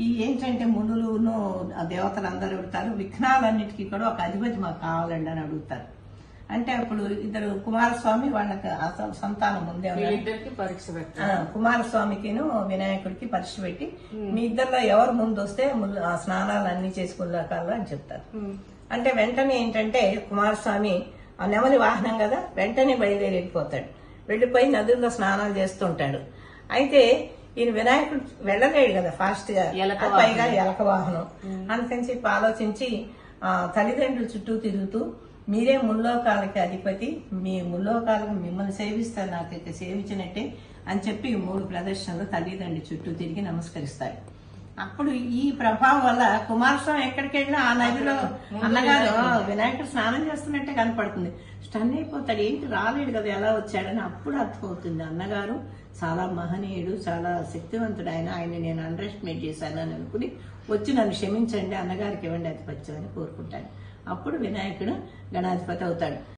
ఈ ఏంటంటే మునులును ఆ దేవతలు అందరూ అడుగుతారు, విఘ్నాలన్నిటికీ కూడా ఒక అధిపతి మాకు కావాలండి అని అడుగుతారు. అంటే అప్పుడు ఇద్దరు కుమారస్వామి వాళ్ళకి అసలు సంతానం ముందే కుమారస్వామికిను వినాయకుడికి పరీక్ష పెట్టి మీ ఇద్దరిలో ఎవరు ముందు వస్తే ఆ స్నానాలు అన్ని చేసుకున్నాకాల అని చెప్తారు. అంటే వెంటనే ఏంటంటే కుమారస్వామి ఆ నెమలి వాహనం కదా, వెంటనే బయలుదేరి వెళ్ళిపోతాడు. వెళ్ళిపోయి నదుల్లో స్నానాలు చేస్తుంటాడు. అయితే ఈయన వినాయకుడు వెళ్ళలేడు కదా ఫాస్ట్ గా, పైగా ఎలక వాహనం. అందుకని చెప్పి ఆలోచించి తల్లిదండ్రుల చుట్టూ తిరుగుతూ మీరే ముల్లోకాలకి అధిపతి, మీ ముల్లోకాలకు మిమ్మల్ని సేవిస్తారు, నాకు ఇక సేవించినట్టే అని చెప్పి 3 ప్రదర్శనలు తల్లిదండ్రి చుట్టూ తిరిగి నమస్కరిస్తాడు. అప్పుడు ఈ ప్రభావం వల్ల కుమారస్వామి ఎక్కడికి వెళ్ళినా ఆ నదిలో అన్నగారు వినాయకుడు స్నానం చేస్తున్నట్టే కనపడుతుంది. స్టన్ అయిపోతాడు, ఏంటి రాలేడు కదా ఎలా వచ్చాడని అప్పుడు అర్థమవుతుంది అన్నగారు చాలా మహనీయుడు, చాలా శక్తివంతుడు, ఆయన నేను అండర్ ఎస్టిమేట్ చేశాను అని అనుకుని వచ్చి నన్ను క్షమించండి, అన్నగారికి ఇవ్వండి ఆధిపత్యం అని కోరుకుంటాడు. అప్పుడు వినాయకుడు గణాధిపతి అవుతాడు.